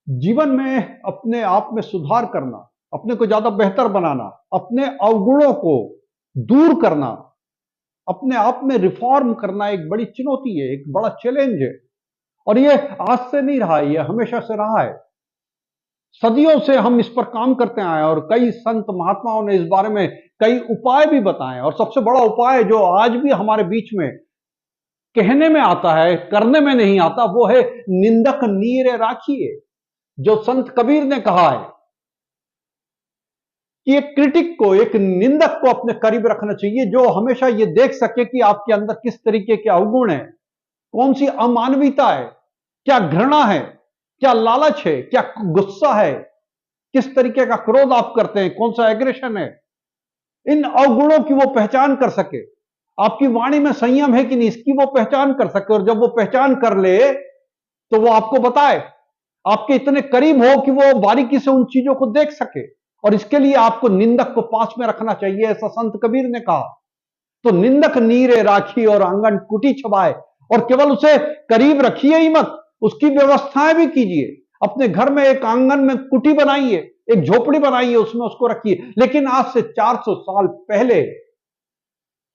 जीवन में अपने आप में सुधार करना, अपने को ज्यादा बेहतर बनाना, अपने अवगुणों को दूर करना, अपने आप में रिफॉर्म करना एक बड़ी चुनौती है, एक बड़ा चैलेंज है। और ये आज से नहीं रहा है, ये हमेशा से रहा है। सदियों से हम इस पर काम करते आए और कई संत महात्माओं ने इस बारे में कई उपाय भी बताए। और सबसे बड़ा उपाय जो आज भी हमारे बीच में कहने में आता है, करने में नहीं आता, वो है निंदक नीरे राखिए। जो संत कबीर ने कहा है कि एक क्रिटिक को, एक निंदक को अपने करीब रखना चाहिए, जो हमेशा ये देख सके कि आपके अंदर किस तरीके के अवगुण है, कौन सी अमानवीयता है, क्या घृणा है, क्या लालच है, क्या गुस्सा है, किस तरीके का क्रोध आप करते हैं, कौन सा एग्रेशन है। इन अवगुणों की वो पहचान कर सके। आपकी वाणी में संयम है कि नहीं, इसकी वो पहचान कर सके। और जब वो पहचान कर ले तो वो आपको बताए, आपके इतने करीब हो कि वो बारीकी से उन चीजों को देख सके। और इसके लिए आपको निंदक को पास में रखना चाहिए, ऐसा संत कबीर ने कहा। तो निंदक नीरे राखी और आंगन कुटी छबाए। और केवल उसे करीब रखिए ही मत, उसकी व्यवस्थाएं भी कीजिए। अपने घर में एक आंगन में कुटी बनाइए, एक झोपड़ी बनाइए, उसमें उसको रखिए। लेकिन आज से 400 साल पहले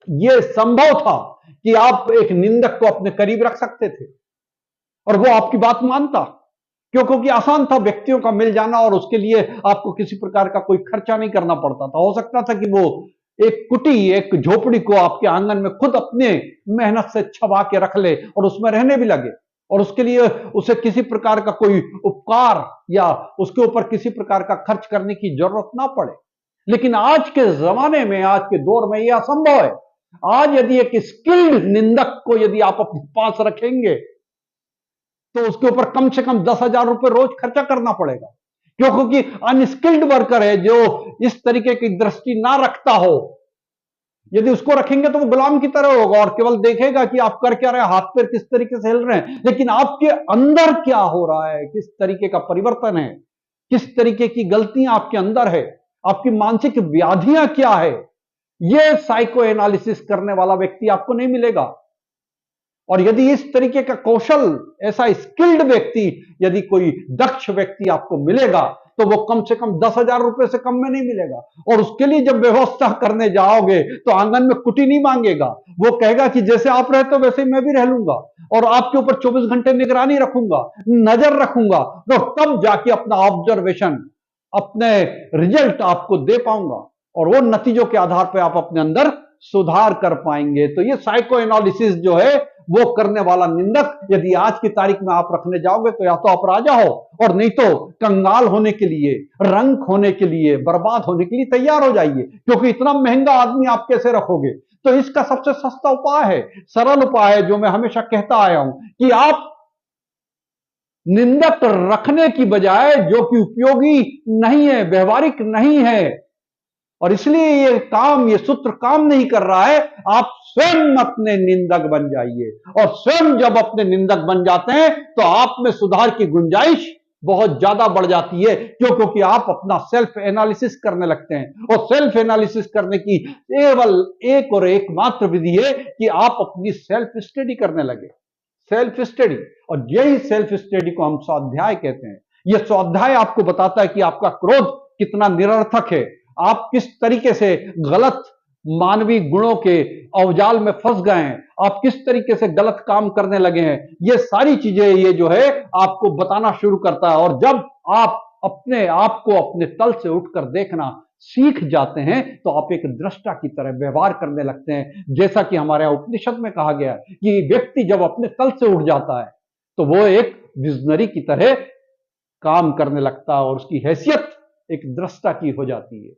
यह संभव था कि आप एक निंदक को अपने करीब रख सकते थे और वो आपकी बात मानता। क्योंकि आसान था व्यक्तियों का मिल जाना, और उसके लिए आपको किसी प्रकार का कोई खर्चा नहीं करना पड़ता था। हो सकता था कि वो एक कुटी, एक झोपड़ी को आपके आंगन में खुद अपने मेहनत से छबा के रख ले और उसमें रहने भी लगे, और उसके लिए उसे किसी प्रकार का कोई उपकार या उसके ऊपर किसी प्रकार का खर्च करने की जरूरत ना पड़े। लेकिन आज के जमाने में, आज के दौर में यह असंभव है। आज यदि एक स्किल्ड निंदक को यदि आप अपने पास रखेंगे तो उसके ऊपर कम से कम 10,000 रुपए रोज खर्चा करना पड़ेगा। क्योंकि अनस्किल्ड वर्कर है, जो इस तरीके की दृष्टि ना रखता हो, यदि उसको रखेंगे तो वो गुलाम की तरह होगा और केवल देखेगा कि आप कर क्या रहे हैं, हाथ पैर किस तरीके से हिल रहे हैं। लेकिन आपके अंदर क्या हो रहा है, किस तरीके का परिवर्तन है, किस तरीके की गलतियां आपके अंदर है, आपकी मानसिक व्याधियां क्या है, यह साइको एनालिसिस करने वाला व्यक्ति आपको नहीं मिलेगा। और यदि इस तरीके का कौशल, ऐसा स्किल्ड व्यक्ति, यदि कोई दक्ष व्यक्ति आपको मिलेगा तो वो कम से कम 10,000 रुपए से कम में नहीं मिलेगा। और उसके लिए जब व्यवस्था करने जाओगे तो आंगन में कुटी नहीं मांगेगा, वो कहेगा कि जैसे आप रहते हो वैसे ही मैं भी रह लूंगा और आपके ऊपर 24 घंटे निगरानी रखूंगा, नजर रखूंगा। तो तब जाके अपना ऑब्जर्वेशन, अपने रिजल्ट आपको दे पाऊंगा और वो नतीजों के आधार पर आप अपने अंदर सुधार कर पाएंगे। तो ये साइको एनालिसिस जो है वो करने वाला निंदक यदि आज की तारीख में आप रखने जाओगे तो या तो आप राजा हो, और नहीं तो कंगाल होने के लिए, रंक होने के लिए, बर्बाद होने के लिए तैयार हो जाइए। क्योंकि इतना महंगा आदमी आप कैसे रखोगे। तो इसका सबसे सस्ता उपाय है, सरल उपाय है, जो मैं हमेशा कहता आया हूं कि आप निंदक रखने की बजाय, जो कि उपयोगी नहीं है, व्यवहारिक नहीं है, और इसलिए ये काम, ये सूत्र काम नहीं कर रहा है, आप स्वयं अपने निंदक बन जाइए। और स्वयं जब अपने निंदक बन जाते हैं तो आप में सुधार की गुंजाइश बहुत ज्यादा बढ़ जाती है। क्योंकि आप अपना सेल्फ एनालिसिस करने लगते हैं। और सेल्फ एनालिसिस करने की केवल एक और एकमात्र विधि है कि आप अपनी सेल्फ स्टडी करने लगे। सेल्फ स्टडी, और यही सेल्फ स्टडी को हम स्वाध्याय कहते हैं। यह स्वाध्याय आपको बताता है कि आपका क्रोध कितना निरर्थक है, आप किस तरीके से गलत मानवीय गुणों के अवजाल में फंस गए हैं, आप किस तरीके से गलत काम करने लगे हैं। ये सारी चीजें ये जो है आपको बताना शुरू करता है। और जब आप अपने आप को अपने तल से उठकर देखना सीख जाते हैं तो आप एक दृष्टा की तरह व्यवहार करने लगते हैं। जैसा कि हमारे यहां उपनिषद में कहा गया है कि व्यक्ति जब अपने तल से उठ जाता है तो वो एक विजनरी की तरह काम करने लगता है और उसकी हैसियत एक दृष्टा की हो जाती है।